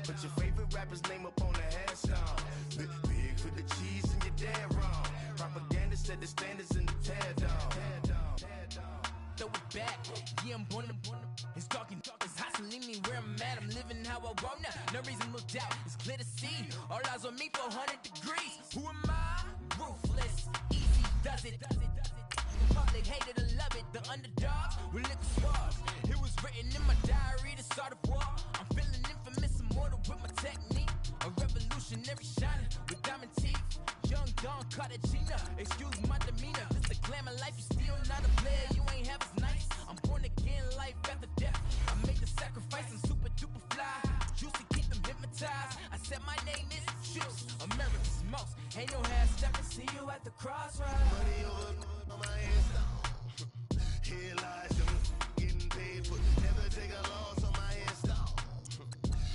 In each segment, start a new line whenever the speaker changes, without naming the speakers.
Put your favorite rapper's name up on the headstone. Big for the cheese and you're dead wrong. Propaganda set the standards in the tear down.
Throw it back, yeah, I'm born to. It's talking, it's hot, so leave me where I'm at. I'm living how I want now. No reason to look out, it's clear to see. All eyes on me for 100 degrees. Who am I? Ruthless, easy does it. The public hated to love it. The underdogs will lick the scars. It was written in my diary to start a war. I'm feeling infamous, immortal with my technique. A revolutionary shining with diamond teeth. Young Don Cartagena, excuse my demeanor. This a glamour life, you still not a player. You ain't half as nice. I'm born again, life after death. I made the sacrifice, I'm super duper fly. Juicy, keep them hypnotized. I said my name is Juice, America's most. Ain't no half stepping, see you at the crossroads.
Money over on my headstone. Here lies them getting paid for. Never take a loss on my headstone.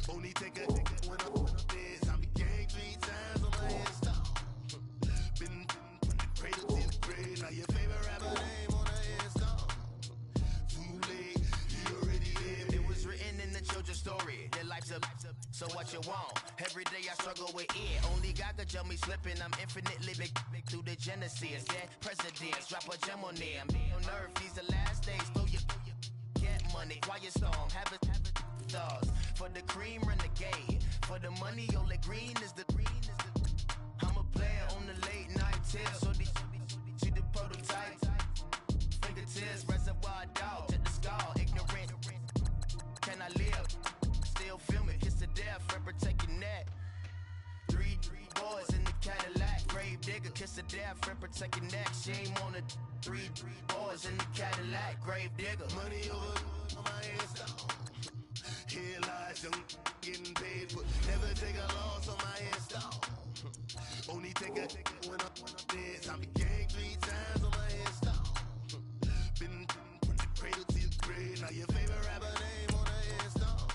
Only take a when I'm dead. I be gang 3 times on my headstone. Been from the cradle to the grave. Now your favorite rapper name on the headstone. Too late, you already lived. It was written in the children's story. Their life's up, so what you want? Every day I struggle with it. Only God could jump me slipping. I'm infinitely big through the genesis. Dead presidents, drop a gem on them. On earth, these the last days. Throw your get money, quiet storm. Have it thoughts. For the cream, renegade. For the money, only green is the green is the. I'm a player on the late night tips. So see the prototype. Fingertips, reservoir dog to the skull. Ignorant. Can I live? Still film it. Kiss to death, friend, protect your neck. Three boys in the Cadillac. Grave digger, kiss to death, friend, protect your neck. Shame on the three boys in the Cadillac. Grave digger. Money over on my headstone. Here lies young, getting paid for. Never take a loss on my headstone. Only take a when I'm dead. I be gang 3 times on my headstone. Been from the cradle to the grave. Now your favorite rapper name on the headstone.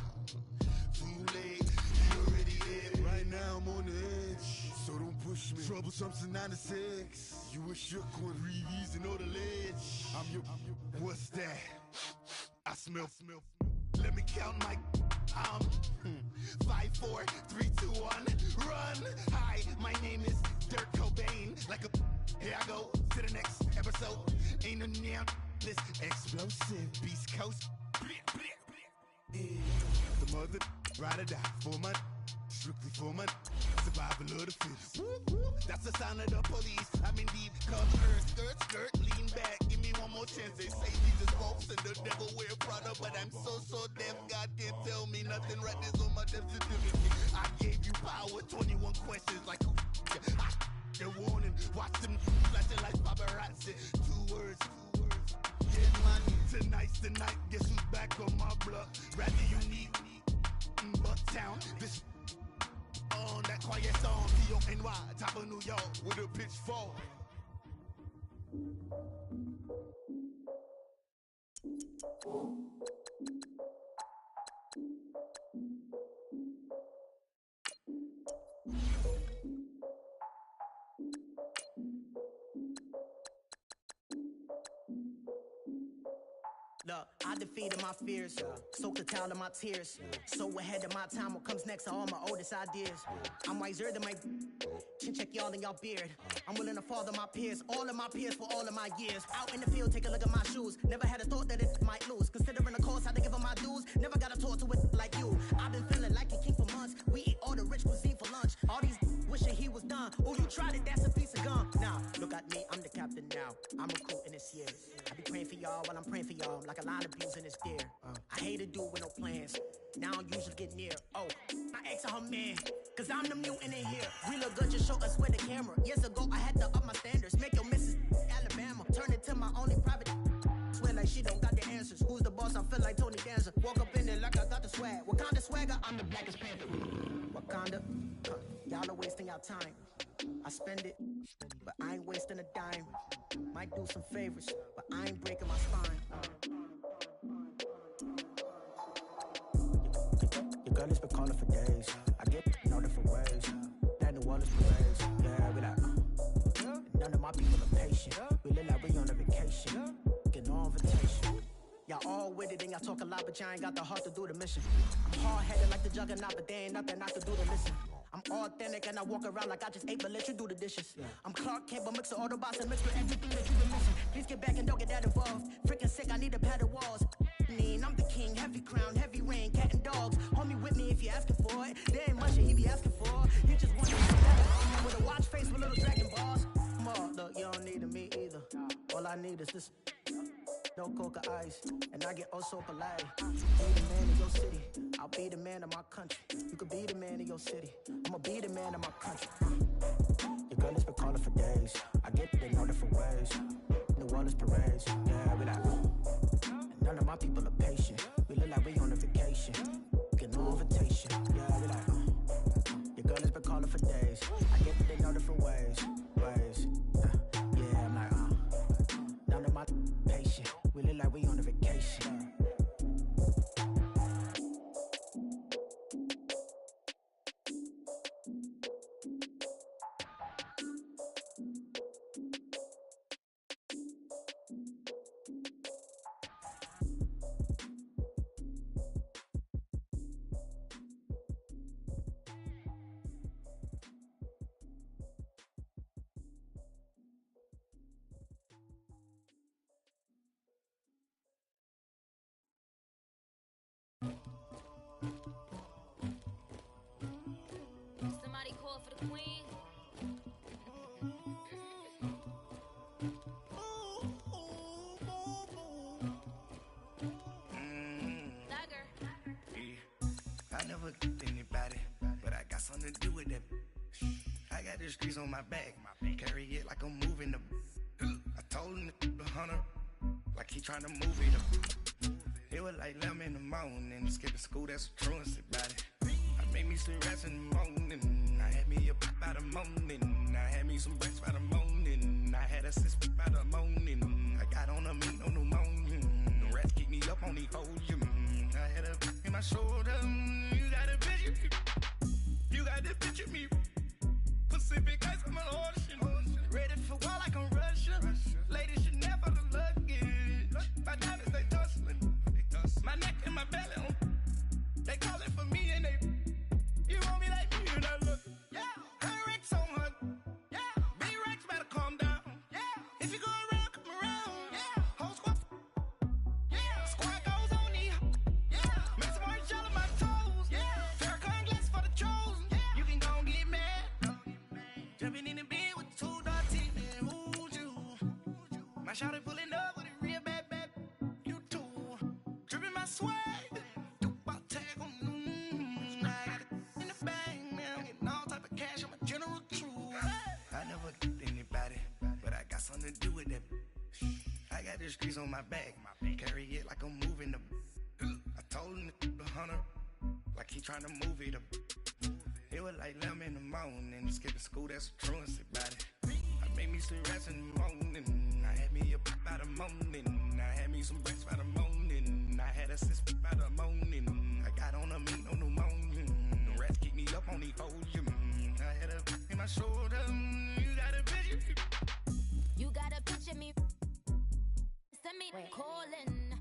Too late, you already lived. Right now I'm on the edge, so don't push me. Troublesome since 96. You a shook one, breathe and know the ledge. I'm your. What's that? I smell. Let me count my. 5, 4, 3, 2, 1, run. Hi, my name is Dirk Cobain. Like a, here I go to the next episode. Ain't no damn this explosive Beast Coast. The mother ride or die for my, strictly for my survival of the fittest. That's the sign of the police. I'm indeed covered. Skirt, lean back. Give me one more chance. They say Jesus walks and the devil wear Prada, but I'm so deaf. God can't tell me nothing. Right this on my death certificate. I gave you power. 21 questions like who? They're warning. Watch them flashing like paparazzi. 2 words. Get money. Tonight's the night. Guess who's back on my block? Rather unique. Bucktown. This. On that quiet song, P.O.N.Y, top of New York, with a pitchfork.
Look, I defeated my fears, soaked the towel of my tears. So ahead of my time, what comes next are all my oldest ideas. I'm wiser than my chin check y'all in y'all beard. I'm willing to father my peers, all of my peers for all of my years. Out in the field, take a look at my shoes. Never had a thought that it might lose. Considering the cost, I had to give them my dues. Never got a talk to it like you. I've been feeling like a king for months. We eat all the rich cuisine for lunch. All these wishing he was done. Oh, you tried it, that's a piece of gum. Now, look at me, I'm the captain now. I'm recruiting this year. I be praying for y'all while I'm praying for y'all. Like a lot of abusing is there. I hate to do it with no plans. Now I usually get near. Oh, my ex her man. Cause I'm the mutant in here. We look good, just show us where the camera. Years ago, I had to up my standards. Make your missus Alabama. Turn it to my only private. Swear like she don't got the answers. Who's the boss? I feel like Tony Danza. Walk up in there like I got the swag. Wakanda swagger, I'm the blackest panther. Wakanda, y'all are wasting your time. I spend it, but I ain't wasting a dime. Might do some favors, but I ain't breaking my spine. Your girl has been calling for days. I get no different ways. That New Orleans parades. Yeah, we like, none of my people are patient. We live like we on a vacation. Get no invitation. Y'all all with it and y'all talk a lot, but y'all ain't got the heart to do the mission. I'm hard-headed like the juggernaut, but there ain't nothing I can do to listen. I'm authentic and I walk around like I just ate, but let you do the dishes. I'm Clark Kent, but mix the Autobots and mix with everything that you've been missing. Please get back and don't get that involved. Freaking sick, I need a pad of walls. I'm the king, heavy crown, heavy rain, cat and dogs. Homie with me if you asking for it. There ain't much that he be asking for. You just want to be with a watch face with little dragon balls. Look, you don't need me either. All I need is this. No coca ice, and I get oh so polite. Be the man of your city, I'll be the man of my country. You could be the man of your city, I'ma be the man of my country. Your girl has been calling for days. I get it in all different ways. New Orleans parades, yeah, we like. And none of my people are patient. We look like we on a vacation. Get no invitation, yeah, we like. Your girl has been calling for days. I get it in all different ways. Yeah, I'm like, none of my patient. We look like we on a vacation.
Somebody call for the queen. Dagger.
Yeah. I never get anybody, but I got something to do with that. I got the streets on my back, carry it like I'm moving the. I told him the hunter, like he trying to move it up. It was like 11 in the morning, skipping school, that's a truancy about it. I made me some rest in the morning, I had me up by the morning, I had me some breaks by the morning, I had a sis by the morning, I got on a meat on the morning, the rats keep me up on the podium, I had a in my shoulder, you got a picture, you got the picture me, Pacific ice on my ocean, ready for war like I'm Russia, ladies should never the luggage, my diamonds they tussling, my neck and my belly on, they calling for me and they, you want me like me and I look, yeah, her Rex on her, yeah, B-Rex better calm down, yeah, if you go around, come around, yeah, whole squad, yeah, squad goes on me, yeah, make some orange gel on my toes, yeah, Farrakhan glass for the chosen, yeah, you can go and get mad, jumping in the bed with 2 dark teeth, man, ooh, you, my shawty pulling up with a real bad, you too, dripping my swag, something to do with that. I got the streets on my back, carry it like I'm moving the. I told him the hunter, like he trying to move it up. It was like 11 in the morning, skipping school, that's a truancy about it. I made me some rest in the morning, I had me up by the morning, I had me some breaks by the morning, I had a sis by the morning, I got on a meat on the morning, the rats keep me up on the podium, I had a in my shoulder, you got a picture.
You gotta picture me. Send me calling.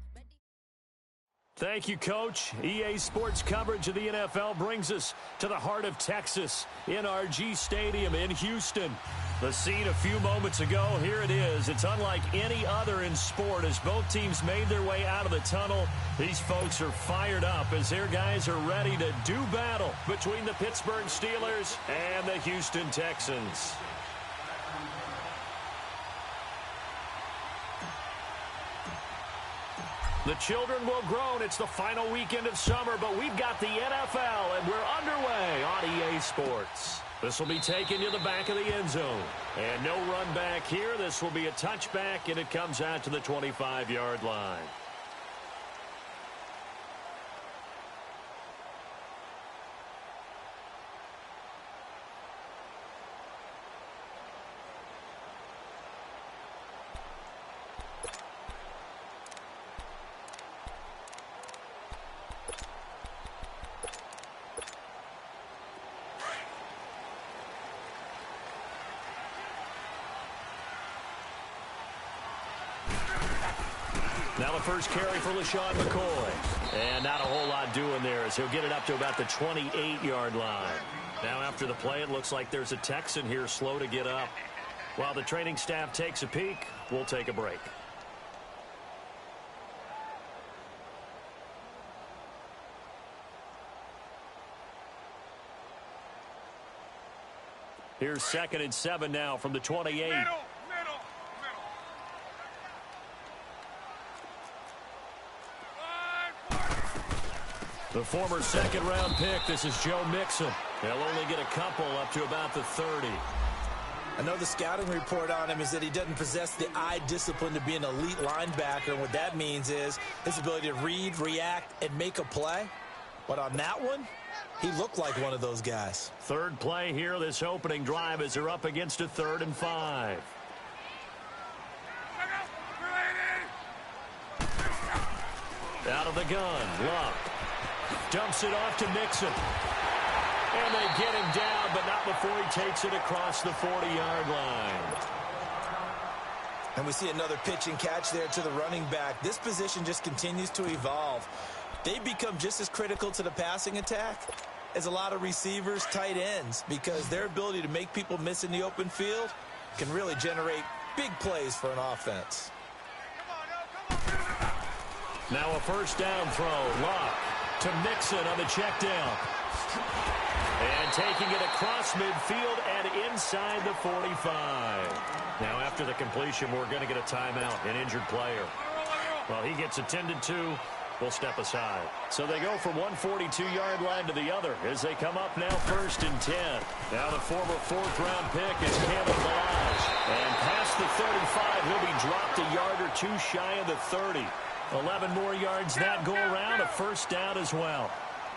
Thank you, Coach. EA Sports coverage of the NFL brings us to the heart of Texas, NRG Stadium in Houston. The scene a few moments ago, here it is. It's unlike any other in sport as both teams made their way out of the tunnel. These folks are fired up as their guys are ready to do battle between the Pittsburgh Steelers and the Houston Texans. The children will groan. It's the final weekend of summer, but we've got the NFL, and we're underway on EA Sports. This will be taken to the back of the end zone. And no run back here. This will be a touchback, and it comes out to the 25-yard line. Now the first carry for LaShawn McCoy. And not a whole lot doing there as he'll get it up to about the 28-yard line. Now after the play, it looks like there's a Texan here slow to get up. While the training staff takes a peek, we'll take a break. Here's 2nd and 7 now from the 28. The former second-round pick, this is Joe Mixon. They'll only get a couple up to about the 30.
I know the scouting report on him is that he doesn't possess the eye discipline to be an elite linebacker. And what that means is his ability to read, react, and make a play. But on that one, he looked like one of those guys.
Third play here, this opening drive as they're up against a 3rd and 5. Out of the gun, Luck. Dumps it off to Mixon. And they get him down, but not before he takes it across the 40-yard line.
And we see another pitch and catch there to the running back. This position just continues to evolve. They become just as critical to the passing attack as a lot of receivers, tight ends, because their ability to make people miss in the open field can really generate big plays for an offense.
Now a first down throw. Luck to Mixon on the check down. And taking it across midfield and inside the 45. Now after the completion, we're going to get a timeout, an injured player. Well, he gets attended to. We'll step aside. So they go from one 42-yard line to the other as they come up now 1st and 10. Now the former 4th-round pick is Cameron Balaj. And past the 35, he'll be dropped a yard or two shy of the 30. 11 more yards that go around, a first down as well.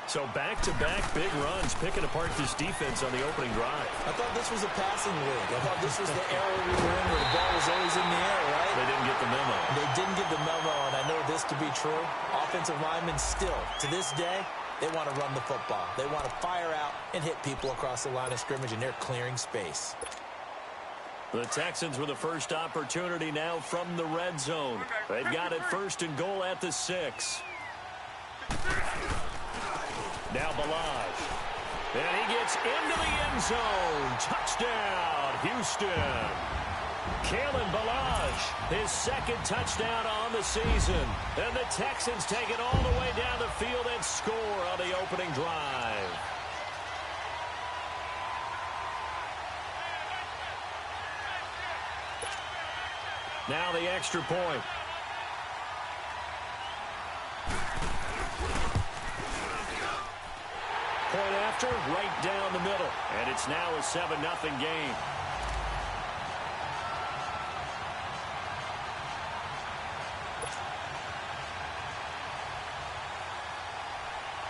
So back-to-back big runs, picking apart this defense on the opening drive.
I thought this was a passing league. I thought this was the era we were in where the ball was always in the air, right?
They didn't get the memo.
They didn't get the memo, and I know this to be true. Offensive linemen still, to this day, they want to run the football. They want to fire out and hit people across the line of scrimmage, and they're clearing space.
The Texans with the first opportunity now from the red zone. They've got it 1st and goal at the 6. Now Balaj. And he gets into the end zone. Touchdown, Houston. Kalen Balaj, his 2nd touchdown on the season. And the Texans take it all the way down the field and score on the opening drive. Now the extra point. Point after, right down the middle. And it's now a 7-0 game.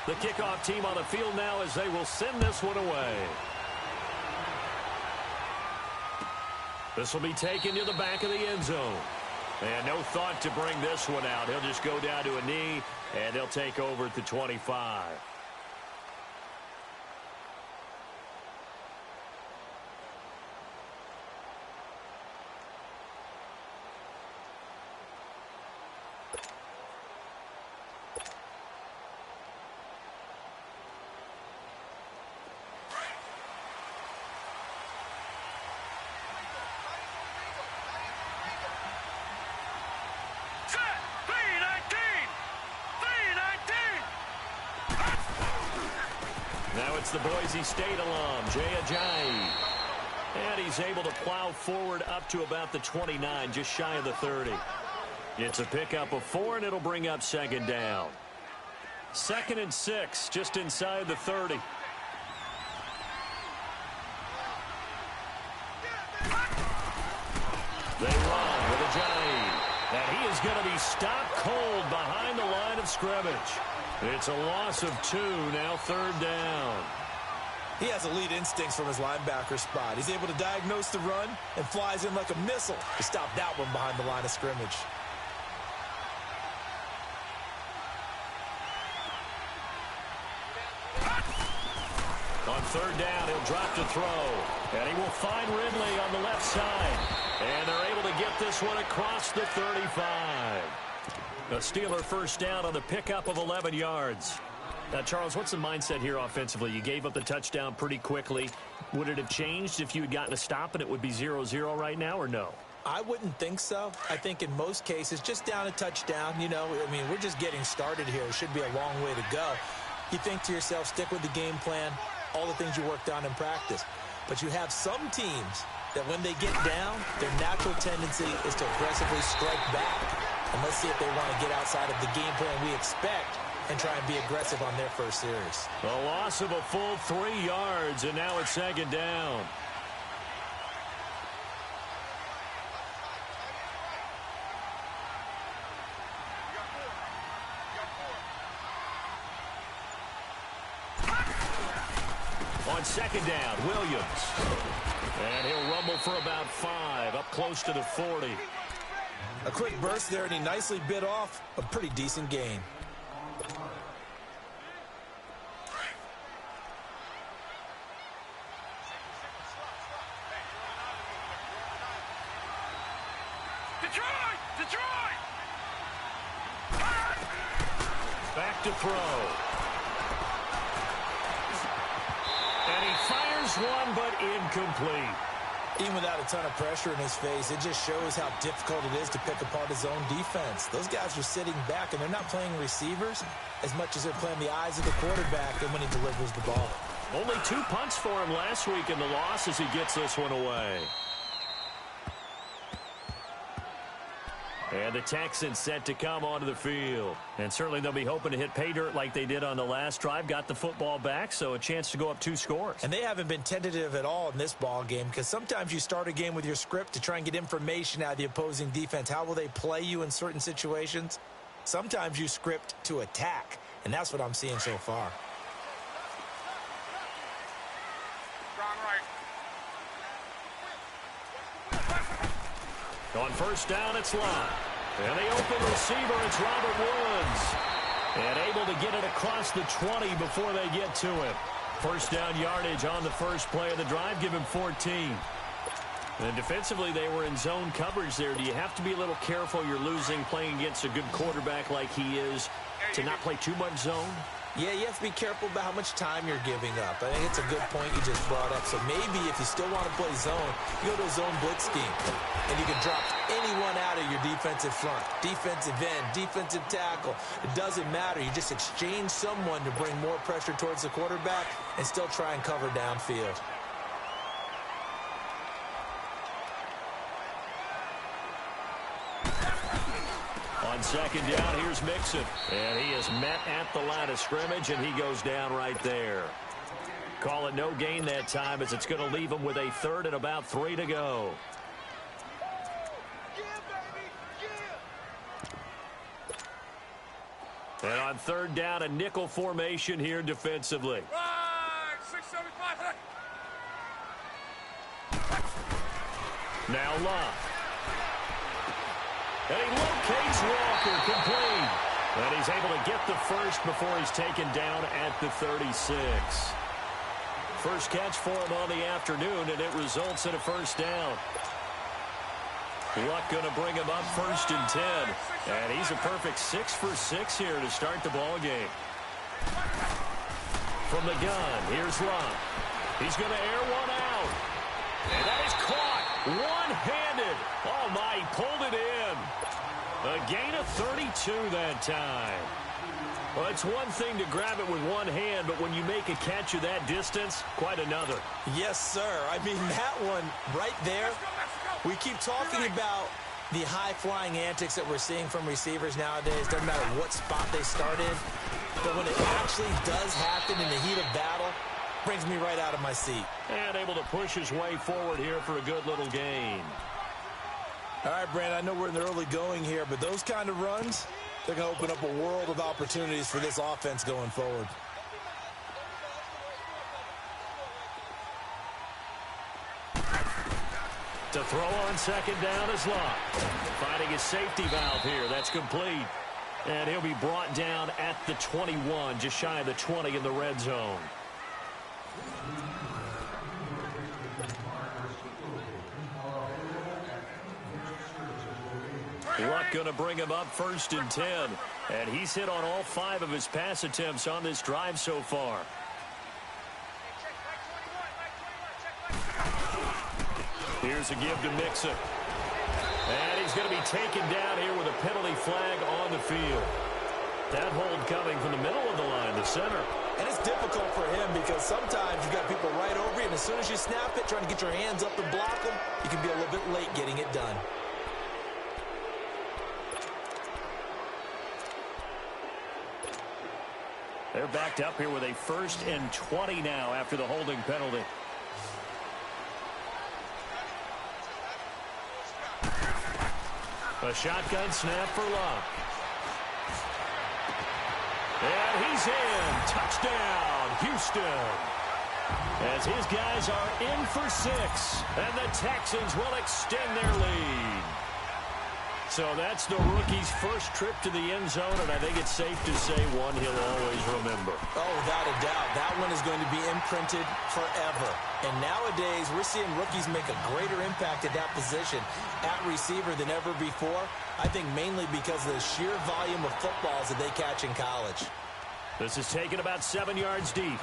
The kickoff team on the field now as they will send this one away. This will be taken to the back of the end zone. And no thought to bring this one out. He'll just go down to a knee, and they'll take over at the 25. It's the Boise State alum, Jay Ajayi. And he's able to plow forward up to about the 29, just shy of the 30. It's a pickup of 4, and it'll bring up 2nd down. 2nd and 6, just inside the 30. They run with Ajayi. And he is going to be stopped cold behind the line of scrimmage. It's a loss of 2, now 3rd down.
He has elite instincts from his linebacker spot. He's able to diagnose the run and flies in like a missile to stop that one behind the line of scrimmage.
On 3rd down, he'll drop to throw. And he will find Ridley on the left side. And they're able to get this one across the 35. A Steeler first down on the pickup of 11 yards. Now, Charles, what's the mindset here offensively? You gave up the touchdown pretty quickly. Would it have changed if you had gotten a stop and it would be 0-0 right now, or no?
I wouldn't think so. I think in most cases, just down a touchdown, you know, I mean, we're just getting started here. It should be a long way to go. You think to yourself, stick with the game plan, all the things you worked on in practice. But you have some teams that when they get down, their natural tendency is to aggressively strike back. And let's see if they want to get outside of the game plan we expect and try and be aggressive on their first series.
A loss of a full 3 yards, and now it's second down. On second down, Williams. And he'll rumble for about 5, up close to the 40.
A quick burst there, and he nicely bit off a pretty decent gain.
Detroit!
Back to throw. And he fires one, but incomplete.
Even without a ton of pressure in his face, it just shows how difficult it is to pick apart his own defense. Those guys are sitting back, and they're not playing receivers as much as they're playing the eyes of the quarterback and when he delivers the ball.
Only 2 punts for him last week in the loss as he gets this one away. And the Texans set to come onto the field. And certainly they'll be hoping to hit pay dirt like they did on the last drive. Got the football back, so a chance to go up 2 scores.
And they haven't been tentative at all in this ball game, because sometimes you start a game with your script to try and get information out of the opposing defense. How will they play you in certain situations? Sometimes you script to attack, and that's what I'm seeing so far.
On first down, it's Lott. And the open receiver, it's Robert Woods. And able to get it across the 20 before they get to him. First down yardage on the first play of the drive, give him 14. And defensively, they were in zone coverage there. Do you have to be a little careful? You're losing, playing against a good quarterback like he is, to not play too much zone?
Yeah, you have to be careful about how much time you're giving up. I think it's a good point you just brought up. So maybe if you still want to play zone, you go to a zone blitz scheme. And you can drop anyone out of your defensive front. Defensive end, defensive tackle. It doesn't matter. You just exchange someone to bring more pressure towards the quarterback and still try and cover downfield.
On second down, here's Mixon. And he is met at the line of scrimmage, and he goes down right there. Call it no gain that time, as it's going to leave him with a 3rd and about 3 to go. And on 3rd down, a nickel formation here defensively.
Right, 675.
Now Lott. And he locates Walker, complete. And he's able to get the first before he's taken down at the 36. First catch for him on the afternoon, and it results in a first down. Luck going to bring him up 1st and 10. And he's a perfect 6 for 6 here to start the ball game. From the gun, here's Lott. He's going to air one out. And that is caught one-handed. Oh, my, he pulled it in. A gain of 32 that time. Well, it's one thing to grab it with one hand, but when you make a catch of that distance, quite another.
Yes, sir. I mean, that one right there, we keep talking about the high-flying antics that we're seeing from receivers nowadays. Doesn't matter what spot they start in. But when it actually does happen in the heat of battle, brings me right out of my seat.
And able to push his way forward here for a good little gain.
All right, Brandon, I know we're in the early going here, but those kind of runs, they're going to open up a world of opportunities for this offense going forward.
To throw on second down is Lott. Finding his safety valve here. That's complete. And he'll be brought down at the 21, just shy of the 20 in the red zone. Luck going to bring him up 1st and 10. And he's hit on all 5 of his pass attempts on this drive so far. Here's a give to Mixon. And he's going to be taken down here with a penalty flag on the field. That hold coming from the middle of the line, the center.
And it's difficult for him because sometimes you've got people right over you, and as soon as you snap it, trying to get your hands up and block them, you can be a little bit late getting it done.
They're backed up here with a 1st and 20 now after the holding penalty. A shotgun snap for Luck. And he's in. Touchdown, Houston. As his guys are in for 6. And the Texans will extend their lead. So that's the rookie's first trip to the end zone, and I think it's safe to say one he'll always remember.
Oh, without a doubt. That one is going to be imprinted forever. And nowadays, we're seeing rookies make a greater impact at that position at receiver than ever before. I think mainly because of the sheer volume of footballs that they catch in college.
This is taken about 7 yards deep.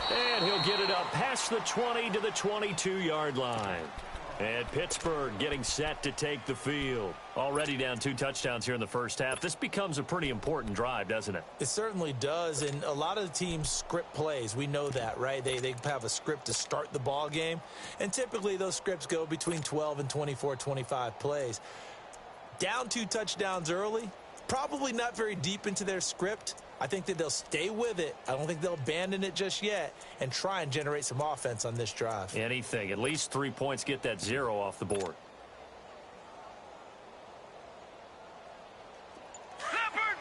And he'll get it up past the 20 to the 22-yard line. And Pittsburgh getting set to take the field. Already down 2 touchdowns here in the first half. This becomes a pretty important drive, doesn't it?
It certainly does, and a lot of the teams script plays. We know that, right? They have a script to start the ball game, and typically those scripts go between 12 and 24, 25 plays. Down 2 touchdowns early, probably not very deep into their script. I think that they'll stay with it. I don't think they'll abandon it just yet and try and generate some offense on this drive.
Anything. At least 3 points, get that 0 off the board.
Leopard!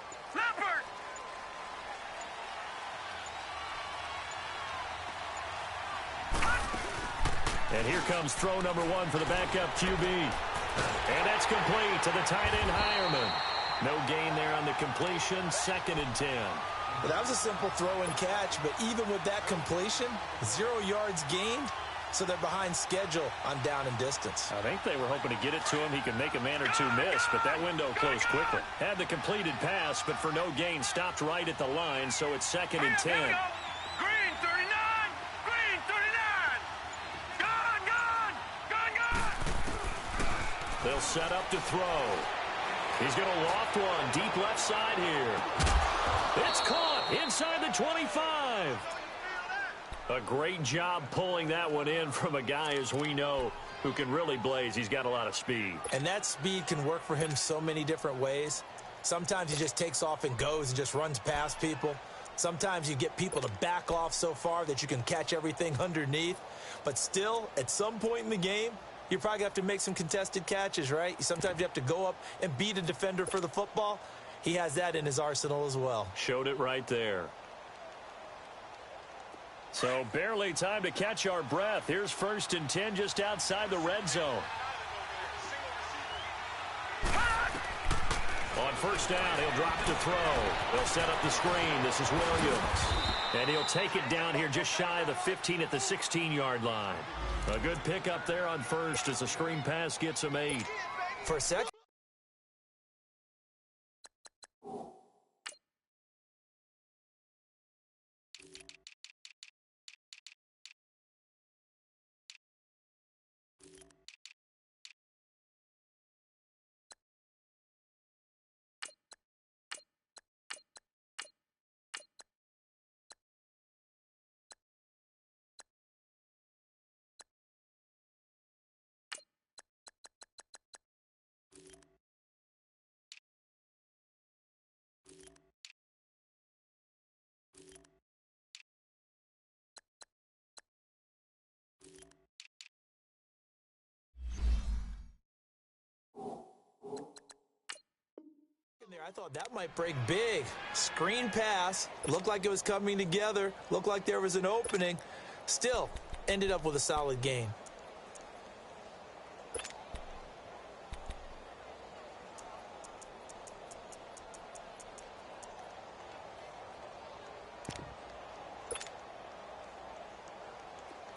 And here comes throw number 1 for the backup QB. And that's complete to the tight end Hireman. No gain there on the completion. 2nd and 10.
Well, that was a simple throw and catch, but even with that completion, 0 yards gained, so they're behind schedule on down and distance.
I think they were hoping to get it to him. He could make a man or 2 miss, but that window closed quickly. Had the completed pass, but for no gain, stopped right at the line, so it's 2nd and 10.
Green 39! Green 39! Gone!
They'll set up to throw. He's going to loft one deep left side here. It's caught inside the 25. A great job pulling that one in from a guy, as we know, who can really blaze. He's got a lot of speed.
And that speed can work for him so many different ways. Sometimes he just takes off and goes and just runs past people. Sometimes you get people to back off so far that you can catch everything underneath. But still, at some point in the game, you probably have to make some contested catches, right? Sometimes you have to go up and beat a defender for the football. He has that in his arsenal as well.
Showed it right there. So barely time to catch our breath. Here's 1st and 10 just outside the red zone. On 1st down, he'll drop to throw. They'll set up the screen. This is Williams. And he'll take it down here just shy of the 15 at the 16-yard line. A good pickup there on 1st as the screen pass gets him 8.
For a second. I thought that might break big. Screen pass. Looked like it was coming together. Looked like there was an opening. Still, ended up with a solid gain.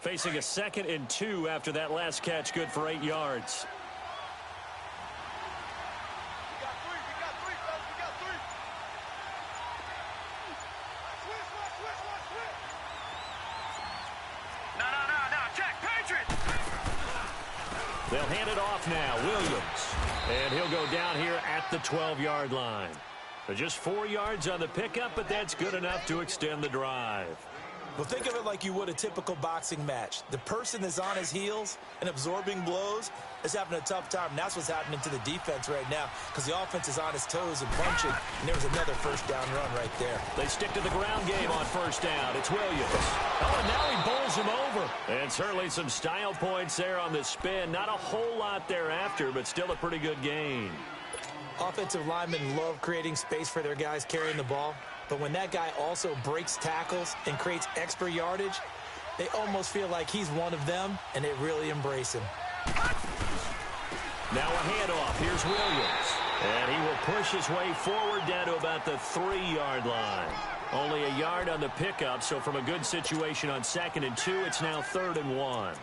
Facing a 2nd and 2 after that last catch, good for 8 yards. They'll hand it off now. Williams. And he'll go down here at the 12-yard line. So just 4 yards on the pickup, but that's good enough to extend the drive.
Well, think of it like you would a typical boxing match. The person is on his heels and absorbing blows is having a tough time. And that's what's happening to the defense right now because the offense is on his toes and punching. And there was another first down run right there.
They stick to the ground game on first down. It's Williams. Oh, and now he bowls him over. And certainly some style points there on the spin. Not a whole lot thereafter, but still a pretty good gain.
Offensive linemen love creating space for their guys carrying the ball. But when that guy also breaks tackles and creates extra yardage, they almost feel like he's one of them, and they really embrace him.
Now a handoff. Here's Williams. And he will push his way forward down to about the 3-yard line. Only a yard on the pickup, so from a good situation on 2nd and 2, it's now 3rd and 1.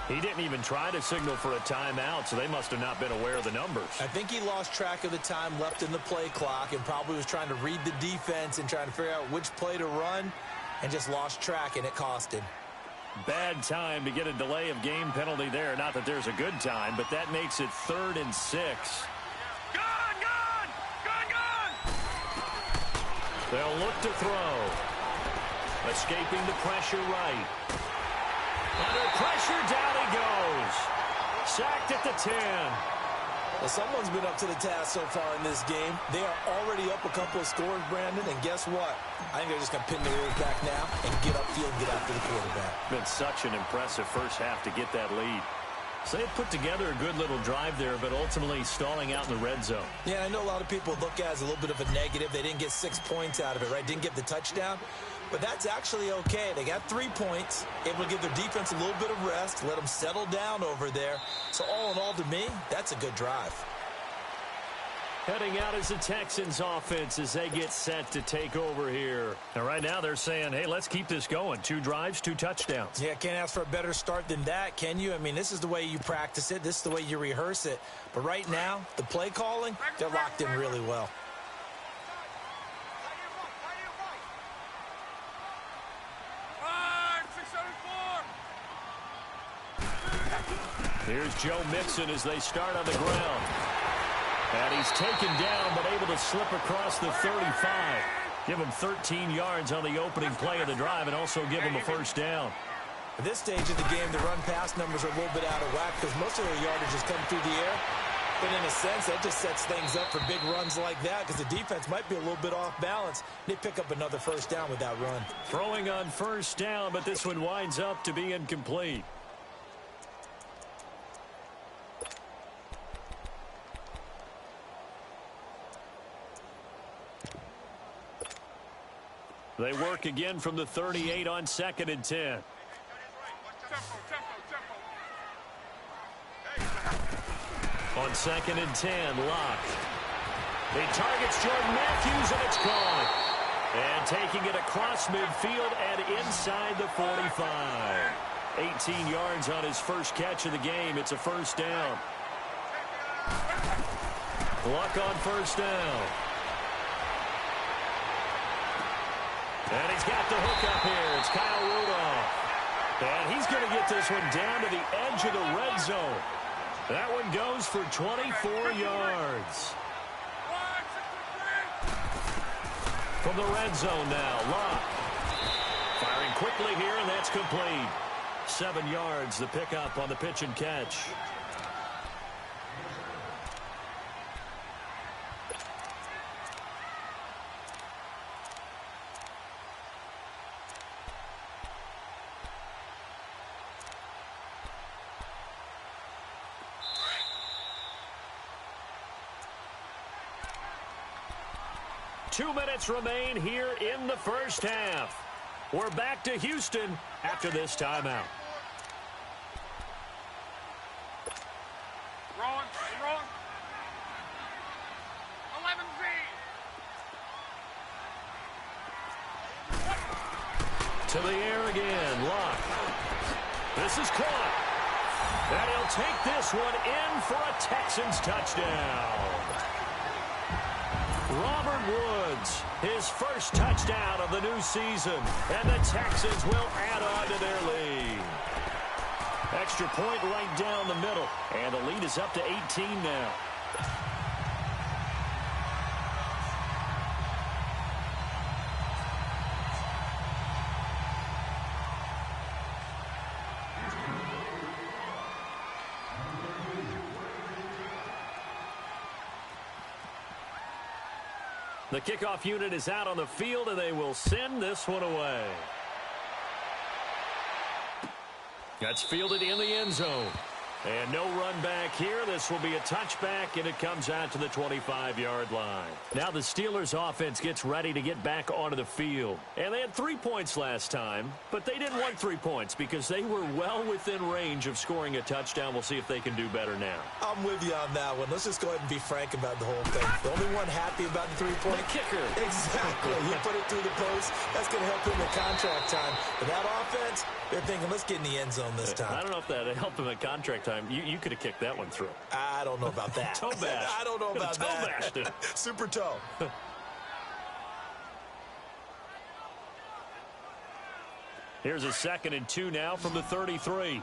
He didn't even try to signal for a timeout, so they must have not been aware of the numbers.
I think he lost track of the time left in the play clock and probably was trying to read the defense and trying to figure out which play to run and just lost track, and it cost him.
Bad time to get a delay of game penalty there. Not that there's a good time, but that makes it 3rd and 6. They'll look to throw. Escaping the pressure right. Under pressure, down he goes. Sacked at the 10.
Well, someone's been up to the task so far in this game. They are already up a couple of scores, Brandon, and guess what? I think they're just going to pin their ears back now and get upfield, get after the quarterback.
Been such an impressive first half to get that lead. So they put together a good little drive there, but ultimately stalling out in the red zone.
Yeah, I know a lot of people look at it as a little bit of a negative. They didn't get 6 points out of it, right? Didn't get the touchdown. But that's actually okay. They got 3 points, able to give their defense a little bit of rest, let them settle down over there. So all in all, to me, that's a good drive.
Heading out is the Texans offense as they get set to take over here. And right now they're saying, hey, let's keep this going. 2 drives, 2 touchdowns.
Yeah, can't ask for a better start than that, can you? I mean, this is the way you practice it. This is the way you rehearse it. But right now, the play calling, they're locked in really well.
Here's Joe Mixon as they start on the ground. And he's taken down but able to slip across the 35. Give him 13 yards on the opening play of the drive and also give him a first down.
At this stage of the game, the run-pass numbers are a little bit out of whack because most of their yardage has come through the air. But in a sense, that just sets things up for big runs like that because the defense might be a little bit off balance. They pick up another first down with that run.
Throwing on first down, but this one winds up to be incomplete. They work again from the 38 on 2nd and 10. On 2nd and 10, Locke. He targets Jordan Matthews, and it's gone. And taking it across midfield and inside the 45. 18 yards on his first catch of the game. It's a first down. Luck on first down. And he's got the hook up here. It's Kyle Rudolph. And he's going to get this one down to the edge of the red zone. That one goes for 24 yards. From the red zone now, Locke. Firing quickly here, and that's complete. 7 yards, the pickup on the pitch and catch. 2 minutes remain here in the first half. We're back to Houston after this timeout.
Wrong. 11Z.
To the air again. Luck. This is caught. And he'll take this one in for a Texans touchdown. Robert Woods, his first touchdown of the new season. And the Texans will add on to their lead. Extra point right down the middle. And the lead is up to 18 now. The kickoff unit is out on the field, and they will send this one away. That's fielded in the end zone. And no run back here. This will be a touchback, and it comes out to the 25-yard line. Now the Steelers' offense gets ready to get back onto the field. And they had 3 points last time, but they didn't want 3 points because they were well within range of scoring a touchdown. We'll see if they can do better now.
I'm with you on that one. Let's just go ahead and be frank about the whole thing. The only one happy about the 3-point.
The kicker.
Exactly. He put it through the post. That's going to help him in contract time. But that offense, they're thinking, let's get in the end zone this time.
I don't know if that helped him at contract time. You could have kicked that one through.
I don't know about that.
Toe bash.
I don't know about
toe
that.
Bashed it.
Super toe.
Here's a 2nd and 2 now from the 33.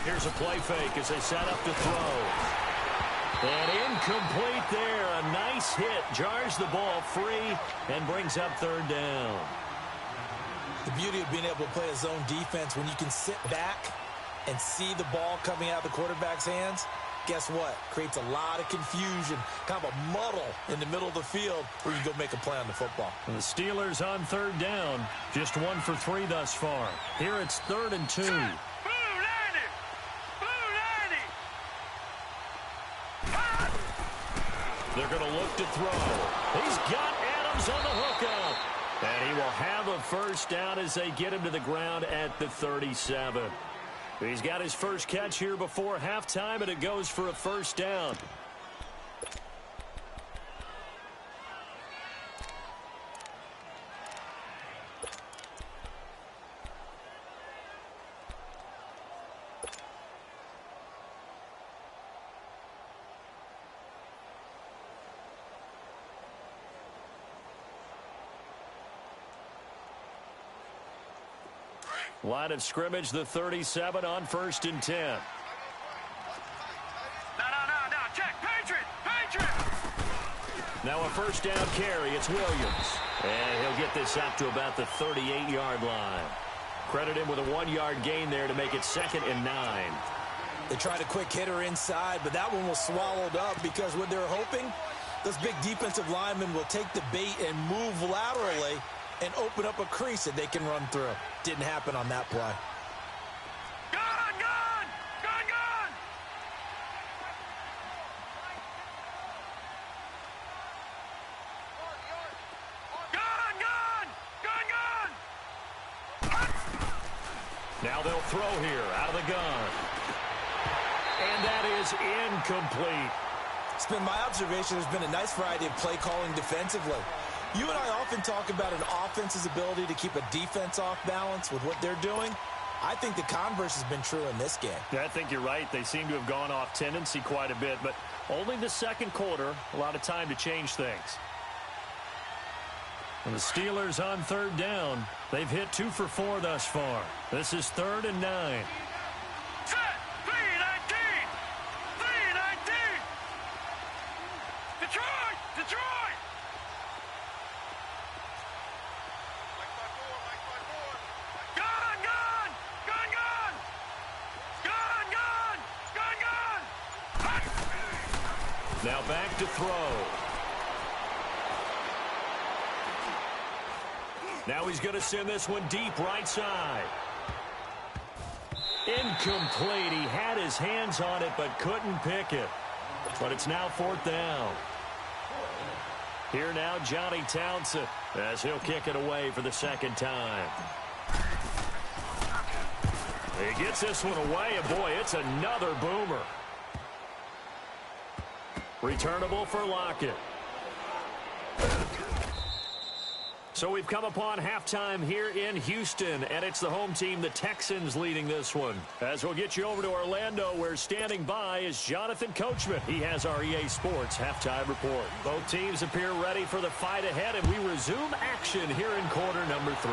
Here's a play fake as they set up to throw. And incomplete there. A nice hit. Jars the ball free and brings up 3rd down.
The beauty of being able to play a zone defense when you can sit back and see the ball coming out of the quarterback's hands, guess what? Creates a lot of confusion, kind of a muddle in the middle of the field where you go make a play on the football.
And the Steelers on 3rd down. Just 1 for 3 thus far. Here it's 3rd and 2. They're going to look to throw. He's got Adams on the hookup. And he will have a first down as they get him to the ground at the 37. He's got his first catch here before halftime, and it goes for a first down. Line of scrimmage, the 37 on 1st and 10.
No, check, Patriot!
Now a first down carry, it's Williams. And he'll get this up to about the 38-yard line. Credit him with a 1-yard gain there to make it 2nd and 9.
They tried a quick hitter inside, but that one was swallowed up because what they're hoping, those big defensive linemen will take the bait and move laterally and open up a crease that they can run through. Didn't happen on that play.
Gun!
Now they'll throw here out of the gun. And that is incomplete.
It's been my observation there's been a nice variety of play calling defensively. You and I often talk about an offense's ability to keep a defense off balance with what they're doing. I think the converse has been true in this game.
Yeah, I think you're right. They seem to have gone off tendency quite a bit, but only the 2nd quarter, a lot of time to change things. And the Steelers on 3rd down. They've hit 2 for 4 thus far. This is 3rd and 9.
Set! 3-19! Detroit!
Now back to throw. Now he's going to send this one deep right side. Incomplete. He had his hands on it but couldn't pick it. But it's now 4th down. Here now, Johnny Townsend, as he'll kick it away for the second time. He gets this one away, and boy, it's another boomer. Returnable for Lockett. So we've come upon halftime here in Houston, and it's the home team, the Texans, leading this one. As we'll get you over to Orlando, where standing by is Jonathan Coachman. He has our EA Sports halftime report. Both teams appear ready for the fight ahead, and we resume action here in quarter number 3.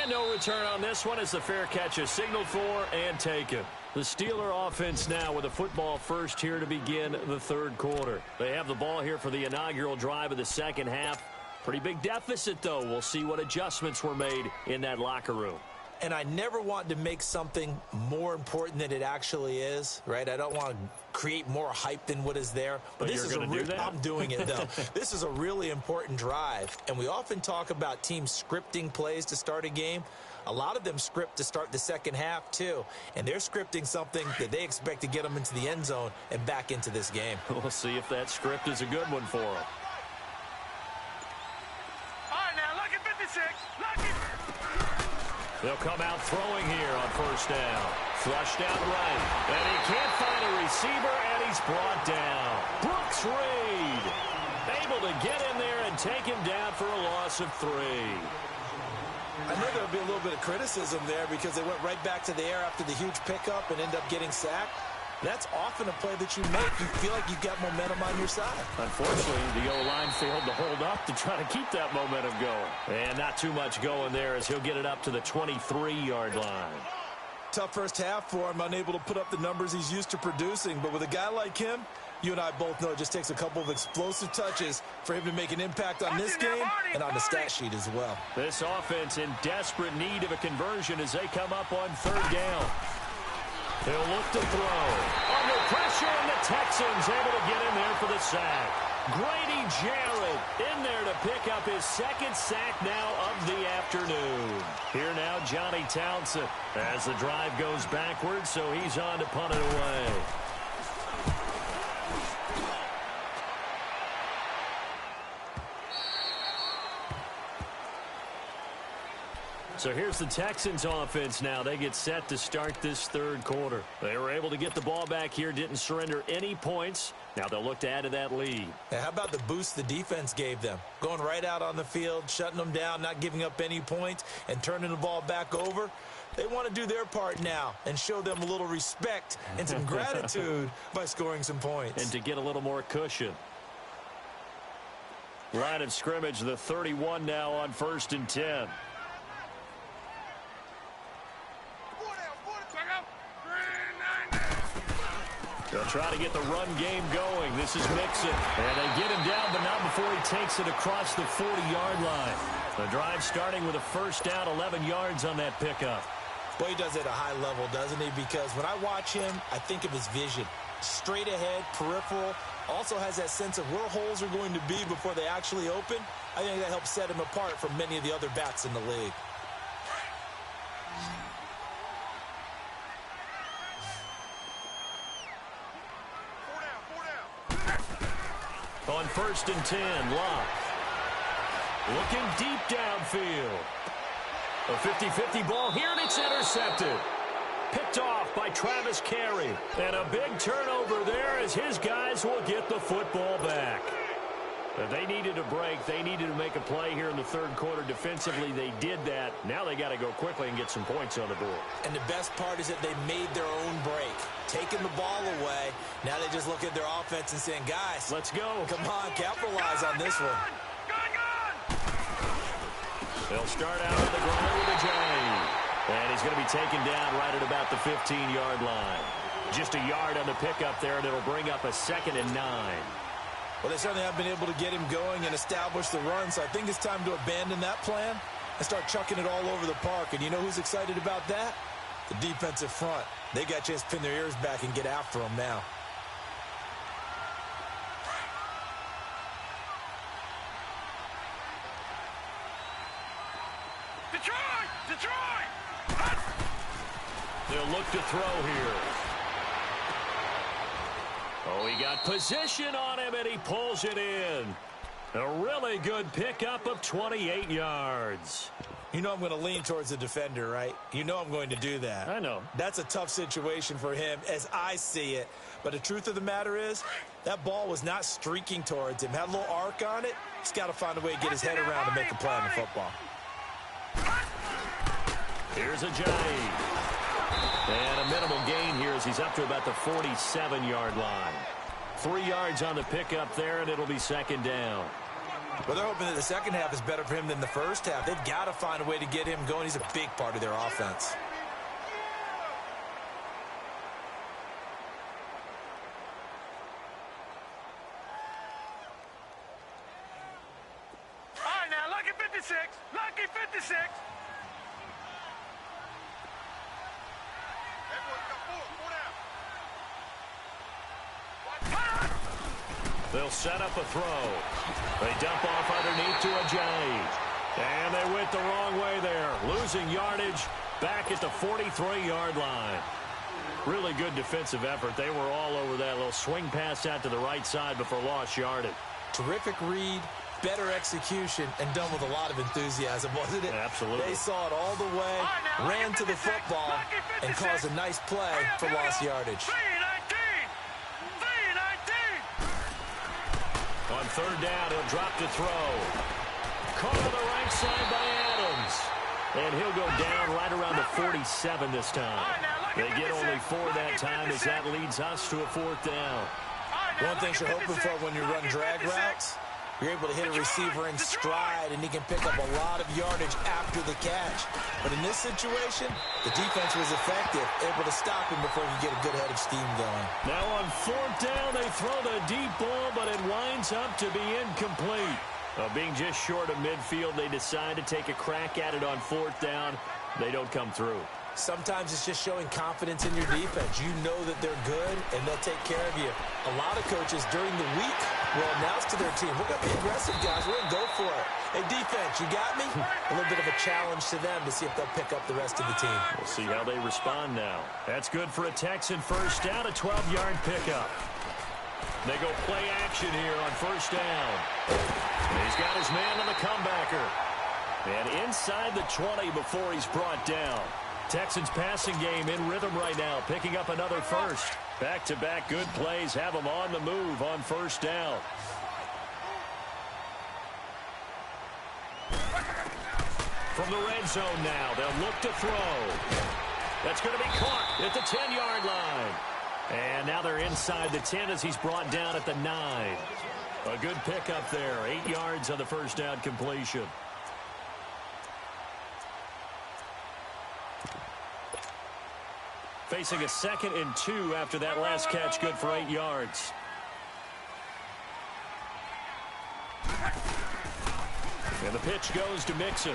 And no return on this one as the fair catch is signaled for and taken. The Steeler offense now with a football first here to begin the third quarter. They have the ball here for the inaugural drive of the second half. Pretty big deficit, though. We'll see what adjustments were made in that locker room.
And I never want to make something more important than it actually is, right? I don't want to create more hype than what is there.
But this is do that?
I'm doing it, though. This is a really important drive. And we often talk about teams scripting plays to start a game. A lot of them script to start the second half, too. And they're scripting something that they expect to get them into the end zone and back into this game.
We'll see if that script is a good one for them. They'll come out throwing here on first down. Flushed out right. And he can't find a receiver, and he's brought down. Brooks Reed able to get in there and take him down for a loss of 3.
I know there'll be a little bit of criticism there because they went right back to the air after the huge pickup and end up getting sacked. That's often a play that you make. You feel like you've got momentum on your side.
Unfortunately, the O-line failed to hold up to try to keep that momentum going. And not too much going there as he'll get it up to the 23-yard line.
Tough first half for him, unable to put up the numbers he's used to producing. But with a guy like him, you and I both know it just takes a couple of explosive touches for him to make an impact on this game and on the stat sheet as well.
This offense in desperate need of a conversion as they come up on third down. He'll look to throw. Under pressure, and the Texans able to get in there for the sack. Grady Jarrett in there to pick up his second sack now of the afternoon. Here now, Johnny Townsend as the drive goes backwards, so he's on to punt it away. So here's the Texans offense now. They get set to start this third quarter. They were able to get the ball back here, didn't surrender any points. Now they'll look to add to that lead.
How about the boost the defense gave them? Going right out on the field, shutting them down, not giving up any points, and turning the ball back over. They want to do their part now and show them a little respect and some gratitude by scoring some points.
And to get a little more cushion. Line of scrimmage, the 31 now on 1st and 10. They'll try to get the run game going. This is Mixon. And they get him down, but not before he takes it across the 40-yard line. The drive starting with a first down, 11 yards on that pickup.
Boy, he does it at a high level, doesn't he? Because when I watch him, I think of his vision. Straight ahead, peripheral. Also has that sense of where holes are going to be before they actually open. I think that helps set him apart from many of the other backs in the league.
On 1st and 10, Locke. Looking deep downfield. A 50-50 ball here, and it's intercepted. Picked off by Travis Carey. And a big turnover there as his guys will get the football back. But they needed a break. They needed to make a play here in the third quarter defensively. They did that. Now they got to go quickly and get some points on the board.
And the best part is that they made their own break. Taking the ball away. Now they just look at their offense and saying, guys,
let's go.
Come on, capitalize on this one.
They'll start out on the ground with a J. And he's going to be taken down right at about the 15-yard line. Just a yard on the pickup there, and it'll bring up a 2nd and 9.
Well, they certainly have been able to get him going and establish the run, so I think it's time to abandon that plan and start chucking it all over the park. And you know who's excited about that? The defensive front. They got a chance to pin their ears back and get after him now.
They'll look to throw here. Oh, he got position on him, and he pulls it in. A really good pickup of 28 yards.
You know I'm going to lean towards the defender, right? You know I'm going to do that.
I know.
That's a tough situation for him as I see it. But the truth of the matter is, that ball was not streaking towards him. Had a little arc on it. He's got to find a way to get his head around and make a play on the football.
Here's Ajayi. And a minimal gain here as he's up to about the 47-yard line. 3 yards on the pickup there, and it'll be second down.
Well, they're hoping that the second half is better for him than the first half. They've got to find a way to get him going. He's a big part of their offense.
All right, now, lucky 56. Lucky 56.
They'll set up a throw. They dump off underneath to Ajayi. And they went the wrong way there. Losing yardage back at the 43-yard line. Really good defensive effort. They were all over that little swing pass out to the right side before lost yardage.
Terrific read, better execution, and done with a lot of enthusiasm, wasn't it?
Absolutely.
They saw it all the way, ran to the football, and caused a nice play for lost yardage.
3-19.
On third down, he'll drop to throw. Caught on the right side by Adams. And he'll go down right around the 47 this time. They get only 4 that time as that leads us to a fourth down.
One thing you're hoping for when you run drag routes, you're able to hit a receiver in stride, and he can pick up a lot of yardage after the catch. But in this situation, the defense was effective, able to stop him before he could get a good head of steam going.
Now on fourth down, they throw the deep ball, but it winds up to be incomplete. Being just short of midfield, they decide to take a crack at it on fourth down. They don't come through.
Sometimes it's just showing confidence in your defense. You know that they're good, and they'll take care of you. A lot of coaches during the week will announce to their team, we're going to be aggressive, guys. We're going to go for it. Hey, defense, you got me? A little bit of a challenge to them to see if they'll pick up the rest of the team.
We'll see how they respond now. That's good for a Texan first down, a 12-yard pickup. They go play action here on first down. And he's got his man on the comebacker. And inside the 20 before he's brought down. Texans passing game in rhythm right now, picking up another first. Back-to-back good plays have them on the move on first down. From the red zone now, they'll look to throw. That's going to be caught at the 10-yard line. And now they're inside the 10 as he's brought down at the 9. A good pickup there, 8 yards on the first down completion. Facing a 2nd and 2 after that last catch, good for 8 yards. And the pitch goes to Mixon.